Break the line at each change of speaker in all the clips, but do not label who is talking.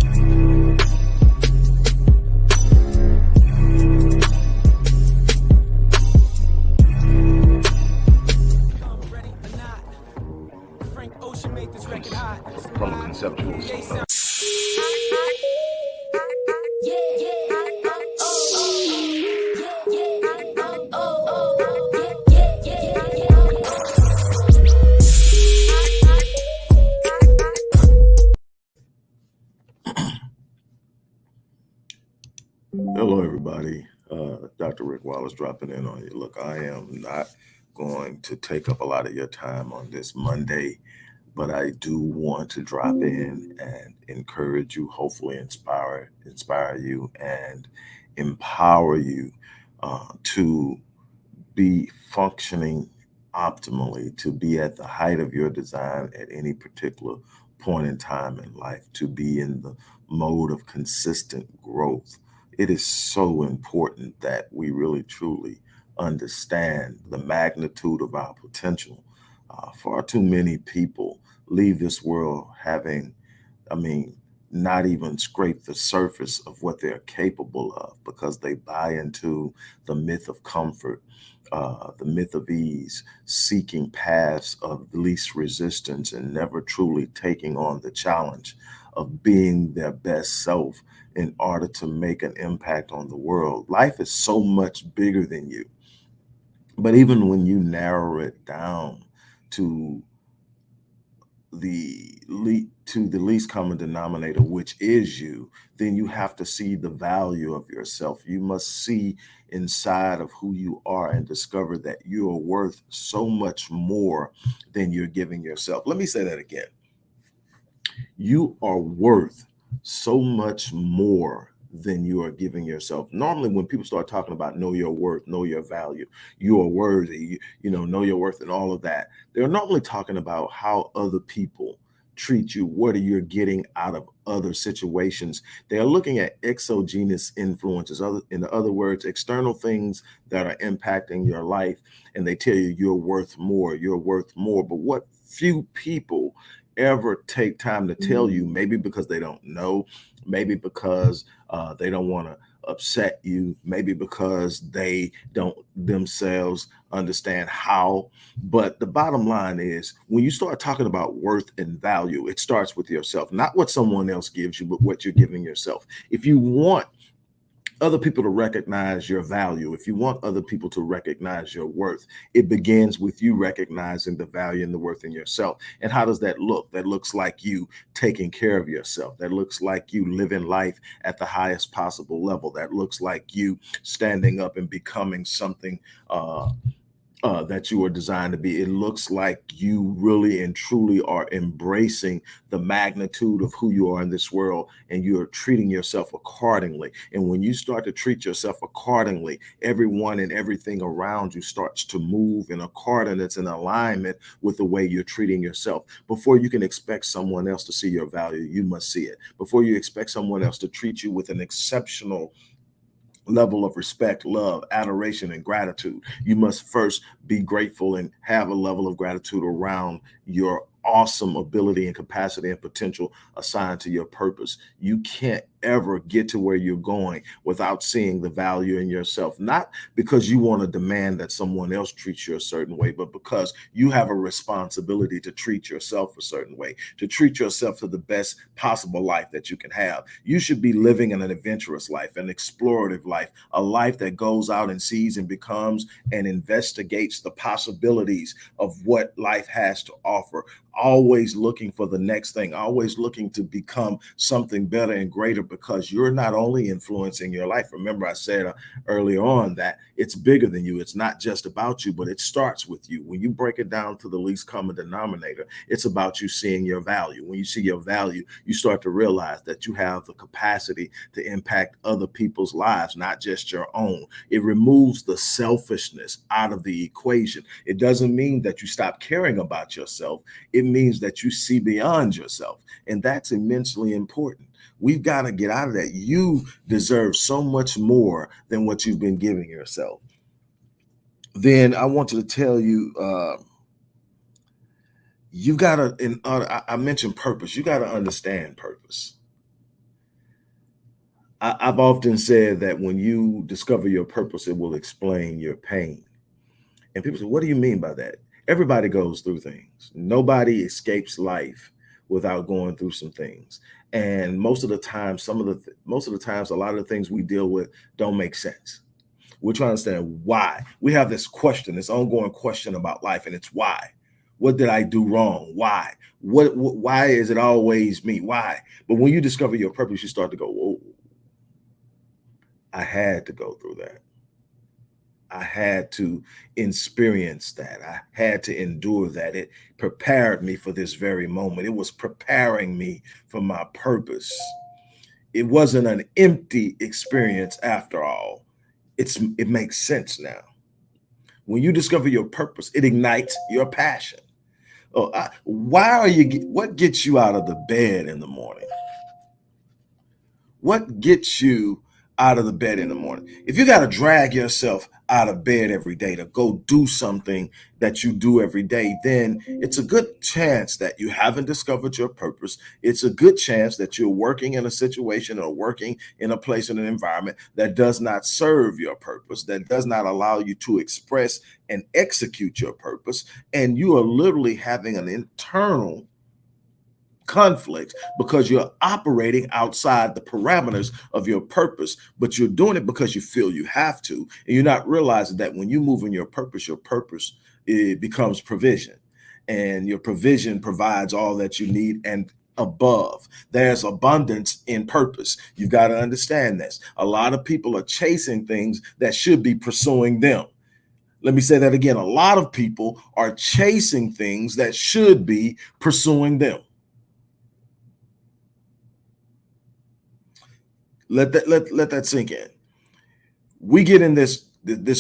From a conceptual standpoint.
Hello, everybody. Dr. Rick Wallace dropping in on you. Look, I am not going to take up a lot of your time on this Monday, but I do want to drop in and encourage you, hopefully inspire you and empower you to be functioning optimally, to be at the height of your design at any particular point in time in life, to be in the mode of consistent growth. It is so important that we really truly understand the magnitude of our potential. Far too many people leave this world having, I mean, not even scrape the surface of what they're capable of because they buy into the myth of comfort, the myth of ease, seeking paths of least resistance and never truly taking on the challenge of being their best self in order to make an impact on the world. Life is so much bigger than you. But even when you narrow it down to the least common denominator, which is you, then you have to see the value of yourself. You must see inside of who you are and discover that you are worth so much more than you're giving yourself. Let me say that again. You are worth so much more than you are giving yourself. Normally, when people start talking about know your worth, know your value, you are worthy, know your worth and all of that, they're normally talking about how other people treat you, what are you getting out of other situations. They're looking at exogenous influences, in other words, external things that are impacting your life, and they tell you you're worth more, you're worth more. But what few people ever take time to tell you, maybe because they don't know, maybe because they don't want to upset you, maybe because they don't themselves understand how. But the bottom line is, when you start talking about worth and value, it starts with yourself, not what someone else gives you, but what you're giving yourself. If you want other people to recognize your value, if you want other people to recognize your worth, it begins with you recognizing the value and the worth in yourself. And how does that look? That looks like you taking care of yourself. That looks like you living life at the highest possible level. That looks like you standing up and becoming something that you are designed to be. It looks like you really and truly are embracing the magnitude of who you are in this world, and you're treating yourself accordingly. And when you start to treat yourself accordingly, everyone and everything around you starts to move in accordance and alignment with the way you're treating yourself. Before you can expect someone else to see your value, you must see it. Before you expect someone else to treat you with an exceptional level of respect, love, adoration, and gratitude, you must first be grateful and have a level of gratitude around your awesome ability and capacity and potential assigned to your purpose. You can't ever get to where you're going without seeing the value in yourself, not because you want to demand that someone else treats you a certain way, but because you have a responsibility to treat yourself a certain way, to treat yourself to the best possible life that you can have. You should be living in an adventurous life, an explorative life, a life that goes out and sees and becomes and investigates the possibilities of what life has to offer, always looking for the next thing, always looking to become something better and greater, because you're not only influencing your life. Remember, I said earlier on that it's bigger than you. It's not just about you, but it starts with you. When you break it down to the least common denominator, it's about you seeing your value. When you see your value, you start to realize that you have the capacity to impact other people's lives, not just your own. It removes the selfishness out of the equation. It doesn't mean that you stop caring about yourself. It means that you see beyond yourself. And that's immensely important. We've got to get out of that. You deserve so much more than what you've been giving yourself. Then I want to tell you, you've got to, I mentioned purpose. You got to understand purpose. I've often said that when you discover your purpose, it will explain your pain. And people say, what do you mean by that? Everybody goes through things. Nobody escapes life without going through some things. And most of the time, most of the times, a lot of the things we deal with don't make sense. We're trying to understand why. We have this question, this ongoing question about life, and it's why. What did I do wrong? Why? Why is it always me? Why? But when you discover your purpose, you start to go, whoa, I had to go through that. I had to experience that. I had to endure that. It prepared me for this very moment. It was preparing me for my purpose. It wasn't an empty experience after all. It makes sense now. When you discover your purpose, it ignites your passion. Why are you? What gets you out of the bed in the morning? What gets you out of the bed in the morning? If you got to drag yourself out of bed every day to go do something that you do every day, then it's a good chance that you haven't discovered your purpose. It's a good chance that you're working in a situation or working in a place in an environment that does not serve your purpose, that does not allow you to express and execute your purpose. And you are literally having an internal conflict because you're operating outside the parameters of your purpose, but you're doing it because you feel you have to. And you're not realizing that when you move in your purpose, it becomes provision. And your provision provides all that you need and above. There's abundance in purpose. You've got to understand this. A lot of people are chasing things that should be pursuing them. Let me say that again. A lot of people are chasing things that should be pursuing them. Let that sink in. We get in this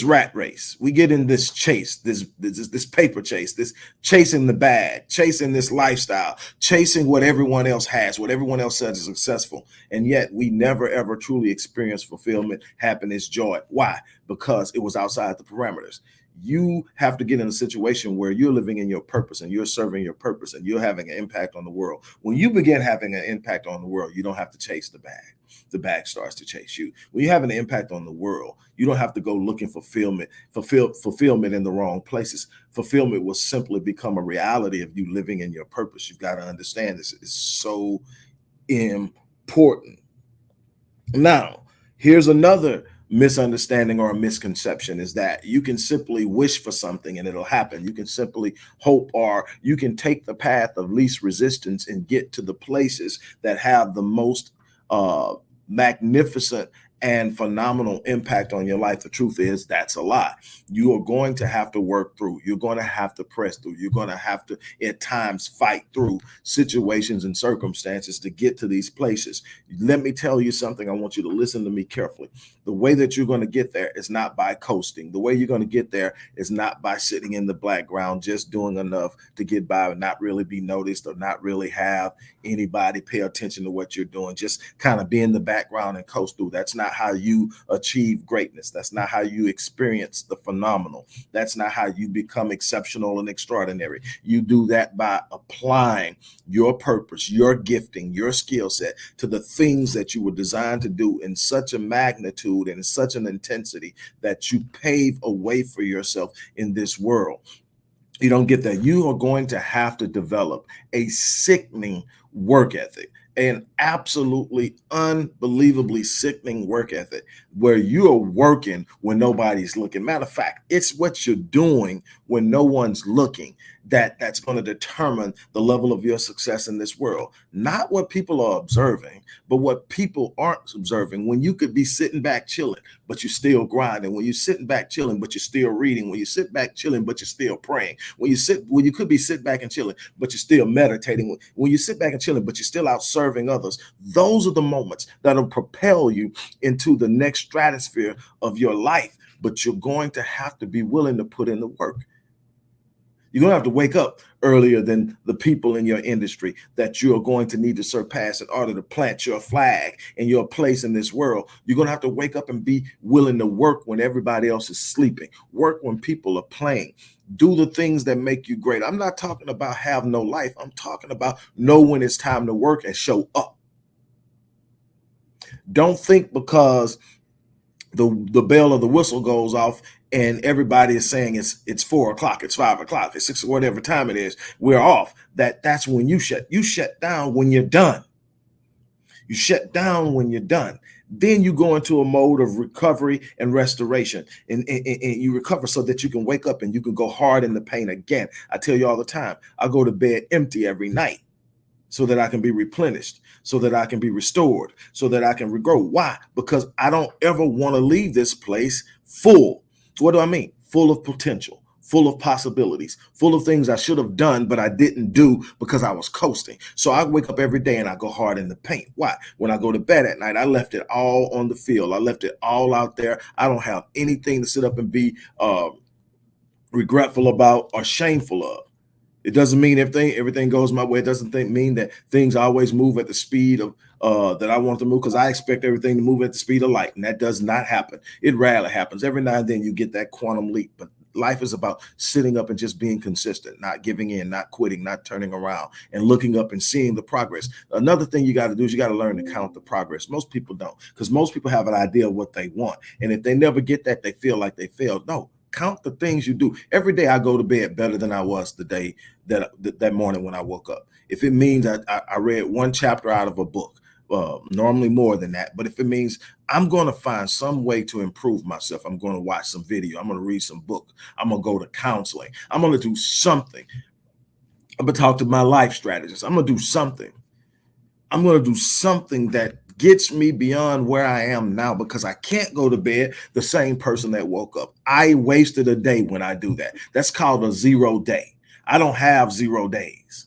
rat race. We get in this chase, this paper chase, this chasing the bag, chasing this lifestyle, chasing what everyone else has, what everyone else says is successful. And yet we never ever truly experience fulfillment, happiness, joy. Why? Because it was outside the parameters. You have to get in a situation where you're living in your purpose and you're serving your purpose and you're having an impact on the world. When you begin having an impact on the world, you don't have to chase the bag. The bag starts to chase you. When you have an impact on the world, you don't have to go looking for fulfillment in the wrong places. Fulfillment will simply become a reality of you living in your purpose. You've got to understand this is so important. Now, here's another misunderstanding or a misconception is that you can simply wish for something and it'll happen. You can simply hope, or you can take the path of least resistance and get to the places that have the most magnificent and phenomenal impact on your life. The truth is that's a lie. You are going to have to work through. You're going to have to press through. You're going to have to at times fight through situations and circumstances to get to these places. Let me tell you something. I want you to listen to me carefully. The way that you're going to get there is not by coasting. The way you're going to get there is not by sitting in the background, just doing enough to get by and not really be noticed or not really have anybody pay attention to what you're doing. Just kind of be in the background and coast through. That's not how you achieve greatness. That's not how you experience the phenomenal. That's not how you become exceptional and extraordinary. You do that by applying your purpose, your gifting, your skill set to the things that you were designed to do in such a magnitude and in such an intensity that you pave a way for yourself in this world. You don't get that. You are going to have to develop a sickening work ethic, an absolutely unbelievably sickening work ethic where you are working when nobody's looking. Matter of fact, it's what you're doing when no one's looking that's going to determine the level of your success in this world. Not what people are observing, but what people aren't observing. When you could be sitting back chilling, but you're still grinding. When you're sitting back chilling, but you're still reading. When you sit back chilling, but you're still praying. When you could be sitting back and chilling, but you're still meditating. When you sit back and chilling, but you're still out serving others. Those are the moments that'll propel you into the next stratosphere of your life. But you're going to have to be willing to put in the work. You're going to have to wake up earlier than the people in your industry that you are going to need to surpass in order to plant your flag and your place in this world. You're going to have to wake up and be willing to work when everybody else is sleeping, work when people are playing, do the things that make you great. I'm not talking about have no life. I'm talking about know when it's time to work and show up. Don't think because the bell or the whistle goes off and everybody is saying it's 4 o'clock, it's 5 o'clock, it's 6, whatever time it is, we're off. That's when you shut down when you're done. You shut down when you're done. Then you go into a mode of recovery and restoration, and you recover so that you can wake up and you can go hard in the paint again. I tell you all the time, I go to bed empty every night so that I can be replenished, so that I can be restored, so that I can regrow. Why? Because I don't ever want to leave this place full. What do I mean? Full of potential, full of possibilities, full of things I should have done, but I didn't do because I was coasting. So I wake up every day and I go hard in the paint. Why? When I go to bed at night, I left it all on the field. I left it all out there. I don't have anything to sit up and be regretful about or shameful of. It doesn't mean everything goes my way. It doesn't mean that things always move at the speed of that I want to move, because I expect everything to move at the speed of light, and that does not happen. It rarely happens. Every now and then you get that quantum leap, but life is about sitting up and just being consistent, not giving in, not quitting, not turning around, and looking up and seeing the progress. Another thing you got to do is you got to learn to count the progress. Most people don't, because most people have an idea of what they want, and if they never get that, they feel like they failed. No. Count the things you do. Every day I go to bed better than I was the day that morning when I woke up. If it means I read one chapter out of a book, normally more than that, but if it means I'm going to find some way to improve myself, I'm going to watch some video, I'm going to read some book, I'm going to go to counseling, I'm going to do something. I'm going to talk to my life strategist. I'm going to do something. I'm going to do something that gets me beyond where I am now, because I can't go to bed the same person that woke up. I wasted a day when I do that. That's called a 0 day. I don't have 0 days.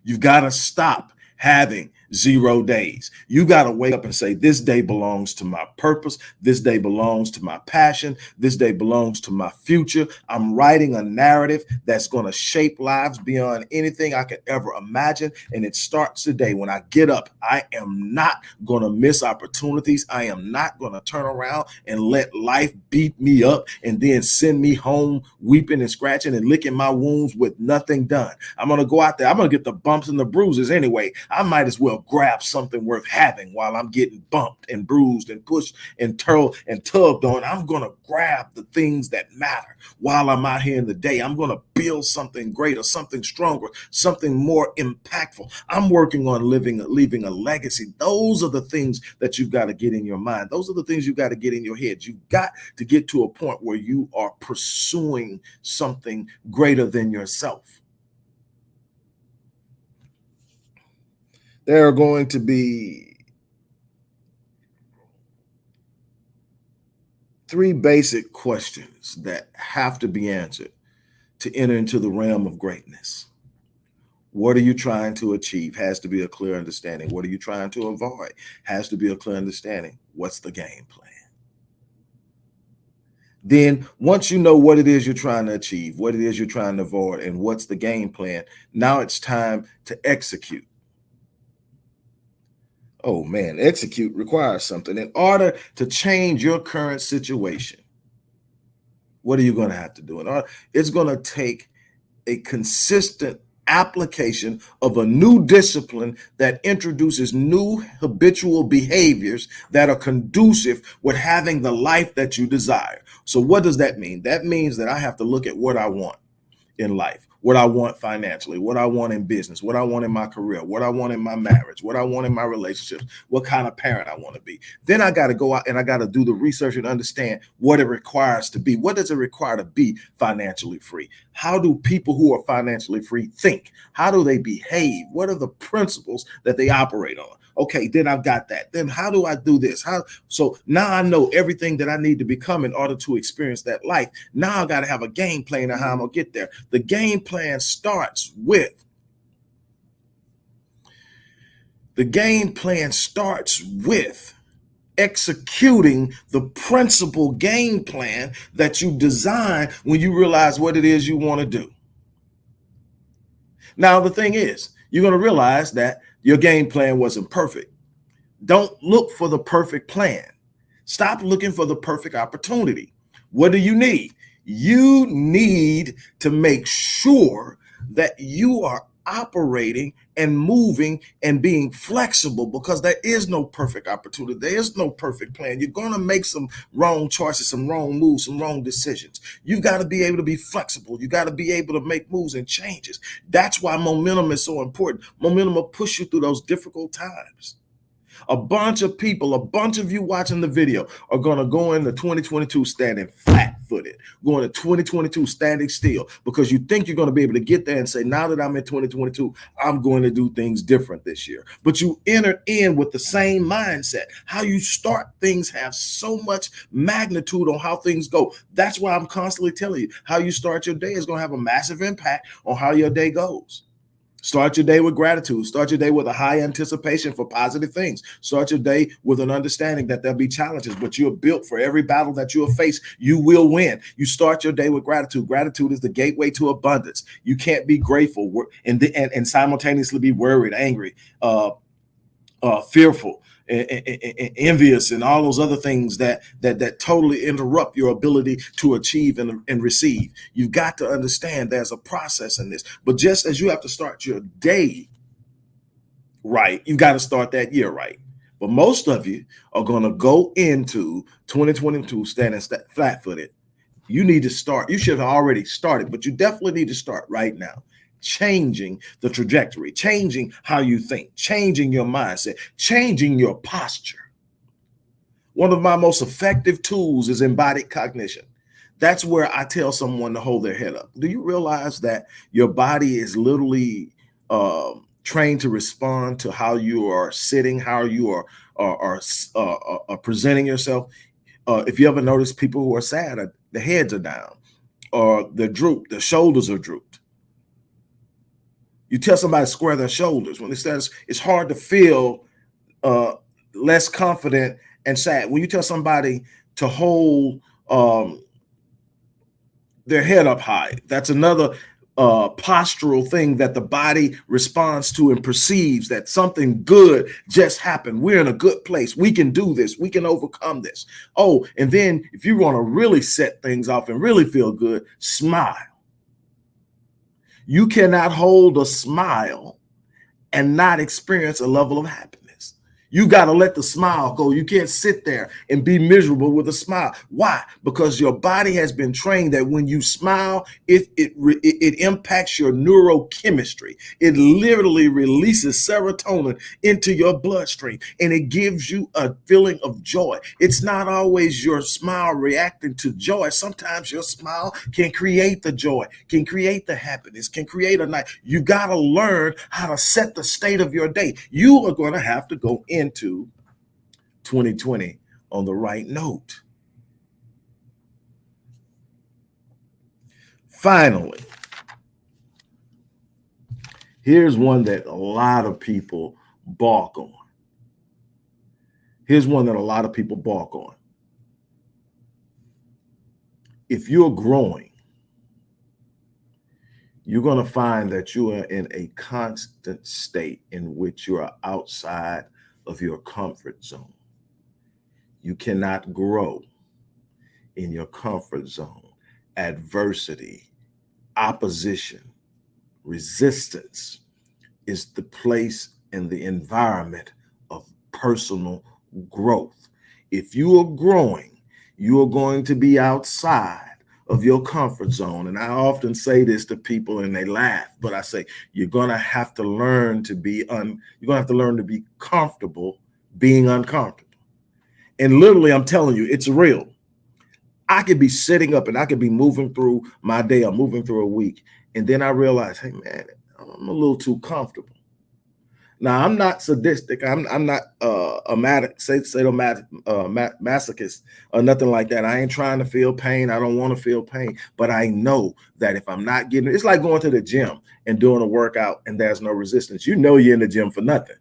You've got to stop having 0 days. You got to wake up and say, this day belongs to my purpose. This day belongs to my passion. This day belongs to my future. I'm writing a narrative that's going to shape lives beyond anything I could ever imagine. And it starts today. When I get up, I am not going to miss opportunities. I am not going to turn around and let life beat me up and then send me home weeping and scratching and licking my wounds with nothing done. I'm going to go out there. I'm going to get the bumps and the bruises anyway. I might as well grab something worth having while I'm getting bumped and bruised and pushed and tugged on. I'm going to grab the things that matter while I'm out here in the day. I'm going to build something greater, something stronger, something more impactful. I'm working on leaving a legacy. Those are the things that you've got to get in your mind. Those are the things you've got to get in your head. You've got to get to a point where you are pursuing something greater than yourself. There are going to be 3 basic questions that have to be answered to enter into the realm of greatness. What are you trying to achieve? Has to be a clear understanding. What are you trying to avoid? Has to be a clear understanding. What's the game plan? Then once you know what it is you're trying to achieve, what it is you're trying to avoid, and what's the game plan, now it's time to execute. Oh man, execute requires something. In order to change your current situation, what are you going to have to do? It's going to take a consistent application of a new discipline that introduces new habitual behaviors that are conducive with having the life that you desire. So what does that mean? That means that I have to look at what I want in life, what I want financially, what I want in business, what I want in my career, what I want in my marriage, what I want in my relationships, what kind of parent I want to be. Then I got to go out and I got to do the research and understand what it requires to be. What does it require to be financially free? How do people who are financially free think? How do they behave? What are the principles that they operate on? Okay, then I've got that. Then how do I do this? So now I know everything that I need to become in order to experience that life. Now I got to have a game plan of how I'm going to get there. The game plan starts with executing the principal game plan that you design when you realize what it is you want to do. Now, the thing is, you're going to realize that your game plan wasn't perfect. Don't look for the perfect plan. Stop looking for the perfect opportunity. What do you need? You need to make sure that you are operating and moving and being flexible, because there is no perfect opportunity. There is no perfect plan. You're going to make some wrong choices, some wrong moves, some wrong decisions. You got to be able to be flexible. You got to be able to make moves and changes. That's why momentum is so important. Momentum will push you through those difficult times. A bunch of people, a bunch of you watching the video are going to go into 2022 standing flat-footed, going to 2022 standing still, because you think you're going to be able to get there and say, now that I'm in 2022, I'm going to do things different this year. But you enter in with the same mindset. How you start things have so much magnitude on how things go. That's why I'm constantly telling you, how you start your day is going to have a massive impact on how your day goes. Start your day with gratitude. Start your day with a high anticipation for positive things. Start your day with an understanding that there'll be challenges, but you're built for every battle that you'll face. You will win. You start your day with gratitude. Gratitude is the gateway to abundance. You can't be grateful and simultaneously be worried, angry, fearful, envious, and all those other things that totally interrupt your ability to achieve and receive. You've got to understand there's a process in this. But just as you have to start your day right, you've got to start that year right. But most of you are going to go into 2022 standing flat-footed. You need to start. You should have already started, but you definitely need to start right now. Changing the trajectory, changing how you think, changing your mindset, changing your posture. One of my most effective tools is embodied cognition. That's where I tell someone to hold their head up. Do you realize that your body is literally trained to respond to how you are sitting, how you are presenting yourself? If you ever notice people who are sad, the heads are down, or they're drooped, the shoulders are drooped. You tell somebody to square their shoulders. When it says it's hard to feel less confident and sad. When you tell somebody to hold their head up high, that's another postural thing that the body responds to and perceives that something good just happened. We're in a good place. We can do this. We can overcome this. Oh, and then if you want to really set things off and really feel good, smile. You cannot hold a smile and not experience a level of happiness. You got to let the smile go. You can't sit there and be miserable with a smile. Why? Because your body has been trained that when you smile, it impacts your neurochemistry. It literally releases serotonin into your bloodstream, and it gives you a feeling of joy. It's not always your smile reacting to joy. Sometimes your smile can create the joy, can create the happiness, can create a night. You got to learn how to set the state of your day. You are going to have to go into 2020 on the right note. Finally, here's one that a lot of people balk on. Here's one that a lot of people balk on. If you're growing, you're going to find that you are in a constant state in which you are outside of your comfort zone. You cannot grow in your comfort zone. Adversity, opposition, resistance is the place and the environment of personal growth. If you are growing, you are going to be outside of your comfort zone. And I often say this to people and they laugh, but I say, you're going to have to learn to be comfortable being uncomfortable. And literally, I'm telling you, it's real. I could be sitting up and I could be moving through my day or moving through a week. And then I realize, hey, man, I'm a little too comfortable. Now, I'm not sadistic. I'm not a masochist or nothing like that. I ain't trying to feel pain. I don't want to feel pain. But I know that if I'm not getting it, it's like going to the gym and doing a workout and there's no resistance. You know you're in the gym for nothing.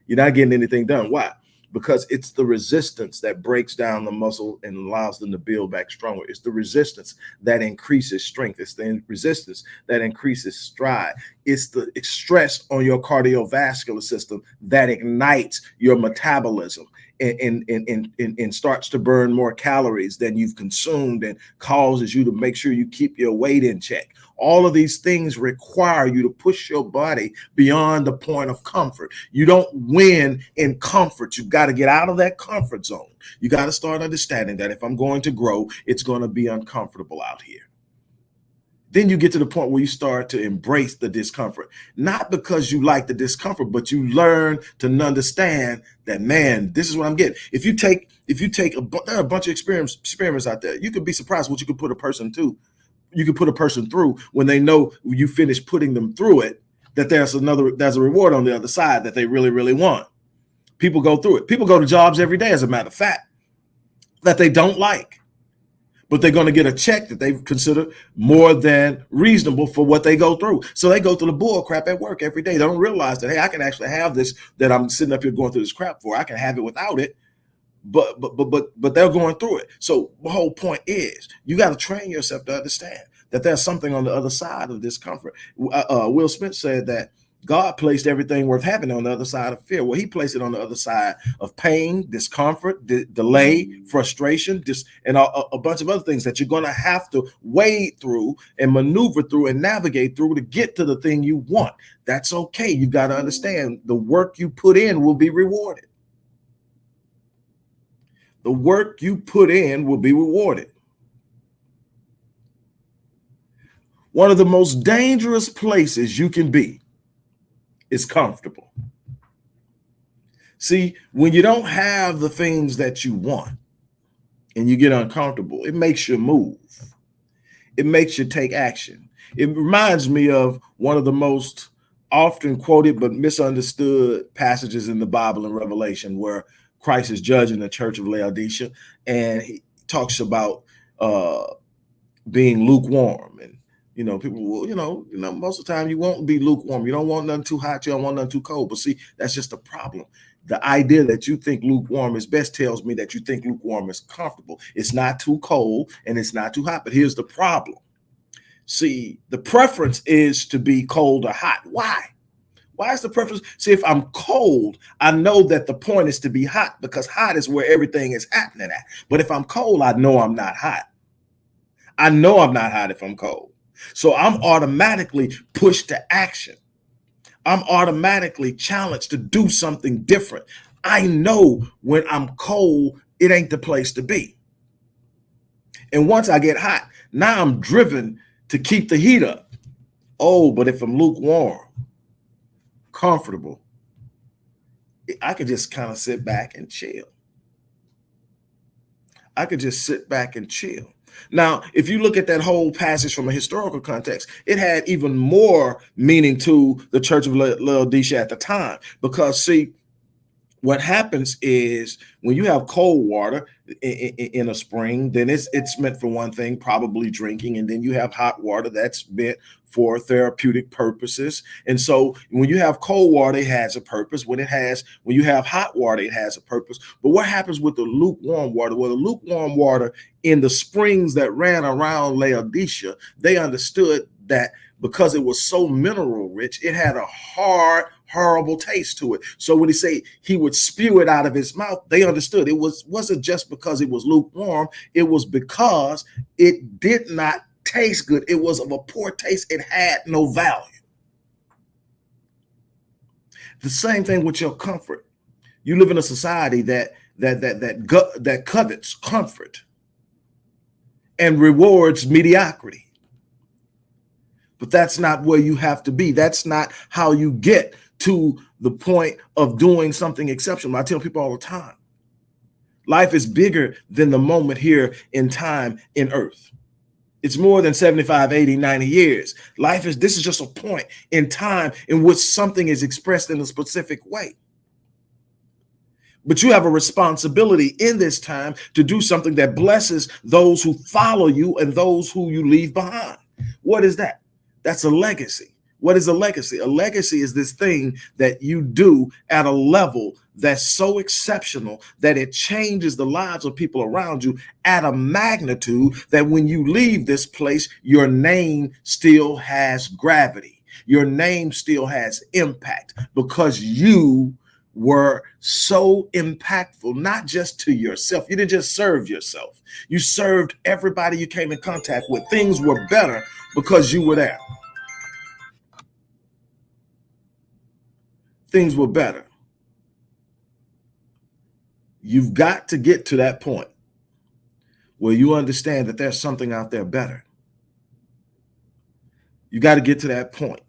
You're not getting anything done. Why? Because it's the resistance that breaks down the muscle and allows them to build back stronger. It's the resistance that increases strength. It's the resistance that increases stride. It's the stress on your cardiovascular system that ignites your metabolism and starts to burn more calories than you've consumed and causes you to make sure you keep your weight in check. All of these things require you to push your body beyond the point of comfort. You don't win in comfort. You've got to get out of that comfort zone. You got to start understanding that if I'm going to grow, it's going to be uncomfortable out here. Then you get to the point where you start to embrace the discomfort, not because you like the discomfort, but you learn to understand that, man, this is what I'm getting. If you take there are a bunch of experiments out there. You could be surprised what you could put a person to. You could put a person through when they know you finish putting them through it, that there's a reward on the other side that they really, really want. People go through it. People go to jobs every day, as a matter of fact, that they don't like, but they're going to get a check that they consider more than reasonable for what they go through. So they go through the bull crap at work every day. They don't realize that, hey, I can actually have this that I'm sitting up here going through this crap for. I can have it without it, but they're going through it. So the whole point is you got to train yourself to understand that there's something on the other side of discomfort. Will Smith said that God placed everything worth having on the other side of fear. Well, he placed it on the other side of pain, discomfort, delay, frustration, and a bunch of other things that you're going to have to wade through and maneuver through and navigate through to get to the thing you want. That's okay. You got to understand the work you put in will be rewarded. The work you put in will be rewarded. One of the most dangerous places you can be is comfortable. See, when you don't have the things that you want and you get uncomfortable, it makes you move. It makes you take action. It reminds me of one of the most often quoted but misunderstood passages in the Bible and Revelation, where Christ is judging the church of Laodicea, and he talks about being lukewarm. And people will, most of the time you won't be lukewarm. You don't want nothing too hot. You don't want nothing too cold. But see, that's just a problem. The idea that you think lukewarm is best tells me that you think lukewarm is comfortable. It's not too cold and it's not too hot. But here's the problem. See, the preference is to be cold or hot. Why? Why is the preference? See, if I'm cold, I know that the point is to be hot, because hot is where everything is happening at. But if I'm cold, I know I'm not hot. I know I'm not hot if I'm cold. So I'm automatically pushed to action. I'm automatically challenged to do something different. I know when I'm cold, it ain't the place to be. And once I get hot, now I'm driven to keep the heat up. Oh, but if I'm lukewarm, comfortable, I could just kind of sit back and chill. I could just sit back and chill. Now, if you look at that whole passage from a historical context, it had even more meaning to the church of Laodicea at the time, because see, what happens is when you have cold water in a spring, then it's meant for one thing, probably drinking. And then you have hot water that's meant for therapeutic purposes. And so when you have cold water, it has a purpose. When you have hot water, it has a purpose. But what happens with the lukewarm water? Well, the lukewarm water in the springs that ran around Laodicea, they understood that because it was so mineral rich, it had a horrible taste to it. So when he say he would spew it out of his mouth, they understood it wasn't just because it was lukewarm. It was because it did not taste good. It was of a poor taste. It had no value. The same thing with your comfort. You live in a society that covets comfort and rewards mediocrity. But that's not where you have to be. That's not how you get to the point of doing something exceptional. I tell people all the time, life is bigger than the moment here in time in earth. It's more than 75, 80, 90 years. This is just a point in time in which something is expressed in a specific way. But you have a responsibility in this time to do something that blesses those who follow you and those who you leave behind. What is that? That's a legacy. What is a legacy? A legacy is this thing that you do at a level that's so exceptional that it changes the lives of people around you at a magnitude that when you leave this place, your name still has gravity. Your name still has impact because you were so impactful, not just to yourself. You didn't just serve yourself. You served everybody you came in contact with. Things were better because you were there. Things were better. You've got to get to that point where you understand that there's something out there better. You got to get to that point.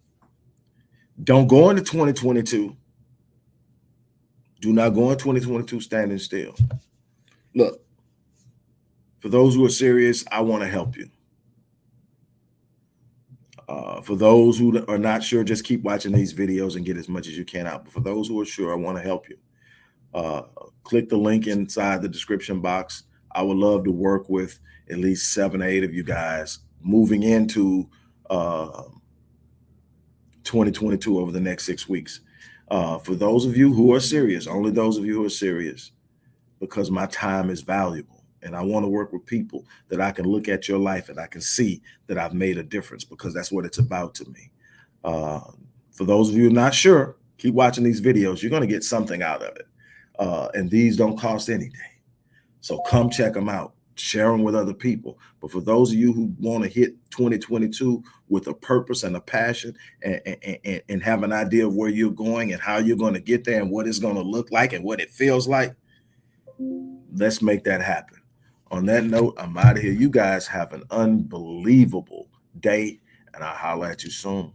Don't go into 2022. Do not go in 2022 standing still. Look, for those who are serious, I want to help you. For those who are not sure, just keep watching these videos and get as much as you can out. But for those who are sure, I want to help you. Click the link inside the description box. I would love to work with at least 7 or 8 of you guys moving into 2022 over the next 6 weeks. For those of you who are serious, only those of you who are serious, because my time is valuable. And I want to work with people that I can look at your life and I can see that I've made a difference, because that's what it's about to me. For those of you who are not sure, keep watching these videos. You're going to get something out of it. And these don't cost anything. So come check them out, share them with other people. But for those of you who want to hit 2022 with a purpose and a passion and have an idea of where you're going and how you're going to get there and what it's going to look like and what it feels like, let's make that happen. On that note, I'm out of here. You guys have an unbelievable day, and I'll holler at you soon.